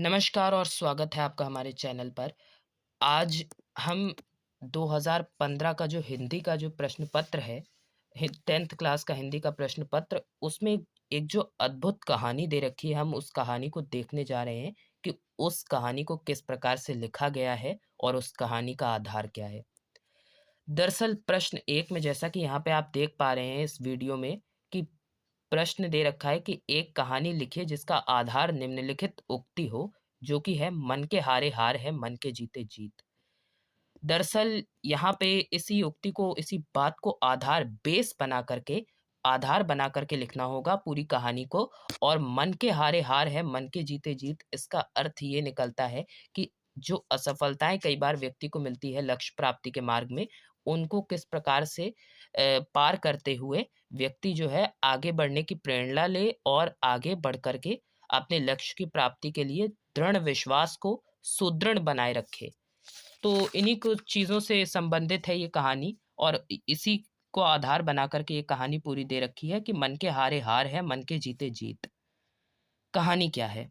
नमस्कार और स्वागत है आपका हमारे चैनल पर। आज हम 2015 का जो हिंदी का जो प्रश्न पत्र है, 10th क्लास का हिंदी का प्रश्न पत्र, उसमें एक जो अद्भुत कहानी दे रखी है, हम उस कहानी को देखने जा रहे हैं कि उस कहानी को किस प्रकार से लिखा गया है और उस कहानी का आधार क्या है। दरअसल प्रश्न 1 में जैसा कि यहाँ पे आप देख पा रहे हैं इस वीडियो में कि प्रश्न दे रखा है कि एक कहानी लिखिए जिसका आधार निम्नलिखित उक्ति हो, जो कि है मन के हारे हार है, मन के जीते जीत। दरअसल यहाँ पे इसी उक्ति को, इसी बात को आधार बना करके लिखना होगा पूरी कहानी को। और मन के हारे हार है, मन के जीते जीत, इसका अर्थ ये निकलता है कि जो असफलताएँ कई बार व्यक्ति को मिलती है लक्ष्य प्राप्ति के मार्ग में, उनको किस प्रकार से पार करते हुए व्यक्ति जो है आगे बढ़ने की प्रेरणा ले और आगे बढ़ कर के अपने लक्ष्य की प्राप्ति के लिए दृढ़ विश्वास को सुदृढ़ बनाए रखे। तो इन्हीं कुछ चीज़ों से संबंधित है ये कहानी और इसी को आधार बना कर के ये कहानी पूरी दे रखी है कि मन के हारे हार है, मन के जीते जीत। कहानी क्या है?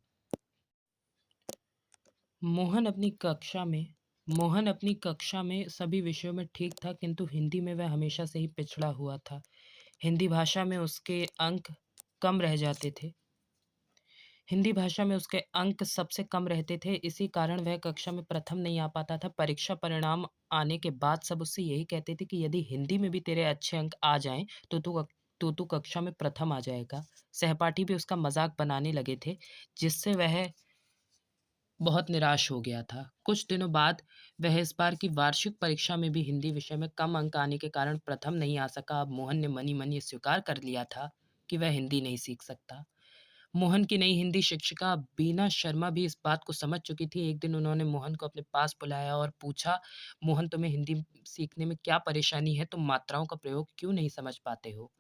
मोहन अपनी कक्षा में मोहन अपनी कक्षा में सभी विषयों में ठीक था, किंतु हिंदी में वह हमेशा से ही पिछड़ा हुआ था। हिंदी भाषा में उसके अंक कम रह जाते थे। हिंदी भाषा में उसके अंक सबसे कम रहते थे, इसी कारण वह कक्षा में प्रथम नहीं आ पाता था। परीक्षा परिणाम आने के बाद सब उससे यही कहते थे कि यदि हिंदी में भी तेरे अच्छे अंक आ जाएँ, तो तू कक्षा में प्रथम आ जाएगा। सहपाठी भी उसका मज़ाक बनाने लगे थे, जिससे वह बहुत निराश हो गया था। कुछ दिनों बाद वह इस बार की वार्षिक परीक्षा में भी हिंदी विषय में कम अंक आने के कारण प्रथम नहीं आ सका। अब मोहन ने मन ही मन ये स्वीकार कर लिया था कि वह हिंदी नहीं सीख सकता। मोहन की नई हिंदी शिक्षिका बीना शर्मा भी इस बात को समझ चुकी थी। एक दिन उन्होंने मोहन को अपने पास बुलाया और पूछा, "मोहन, तुम्हें हिंदी सीखने में क्या परेशानी है? तुम मात्राओं का प्रयोग क्यों नहीं समझ पाते हो?"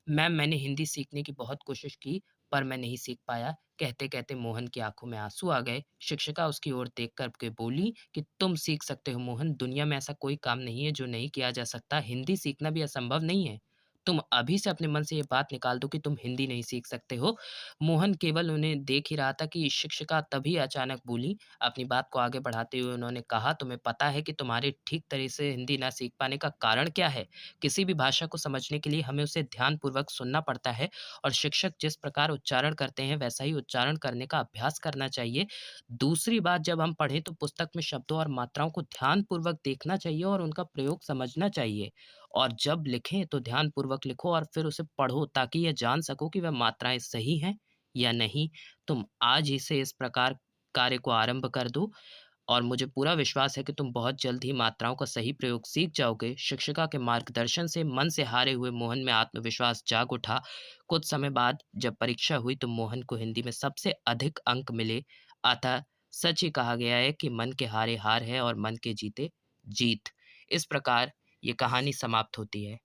"मैम, मैंने हिंदी सीखने की बहुत कोशिश की, पर मैं नहीं सीख पाया।" कहते-कहते मोहन की आँखों में आँसू आ गए। शिक्षिका उसकी ओर देख कर के बोली कि, "तुम सीख सकते हो मोहन, दुनिया में ऐसा कोई काम नहीं है जो नहीं किया जा सकता। हिंदी सीखना भी असंभव नहीं है। तुम अभी से अपने मन से ये बात निकाल दो कि तुम हिंदी नहीं सीख सकते हो।" मोहन केवल उन्हें देख ही रहा था कि शिक्षिका तभी अचानक बोली। अपनी बात को आगे बढ़ाते हुए उन्होंने कहा, "तुम्हें पता है कि तुम्हारे ठीक तरह से हिंदी ना सीख पाने का कारण क्या है? किसी भी भाषा को समझने के लिए हमें उसे ध्यानपूर्वक सुनना पड़ता है और शिक्षक जिस प्रकार उच्चारण करते हैं वैसा ही उच्चारण करने का अभ्यास करना चाहिए। दूसरी बात, जब हम पढ़ें तो पुस्तक में शब्दों और मात्राओं को ध्यानपूर्वक देखना चाहिए और उनका प्रयोग समझना चाहिए। और जब लिखें तो ध्यानपूर्वक लिखो और फिर उसे पढ़ो ताकि यह जान सको कि वह मात्राएँ सही हैं या नहीं। तुम आज ही से इस प्रकार कार्य को आरंभ कर दो और मुझे पूरा विश्वास है कि तुम बहुत जल्द ही मात्राओं का सही प्रयोग सीख जाओगे।" शिक्षिका के मार्गदर्शन से मन से हारे हुए मोहन में आत्मविश्वास जाग उठा। कुछ समय बाद जब परीक्षा हुई तो मोहन को हिंदी में सबसे अधिक अंक मिले। अतः सच ही कहा गया है कि मन के हारे हार है और मन के जीते जीत। इस प्रकार ये कहानी समाप्त होती है।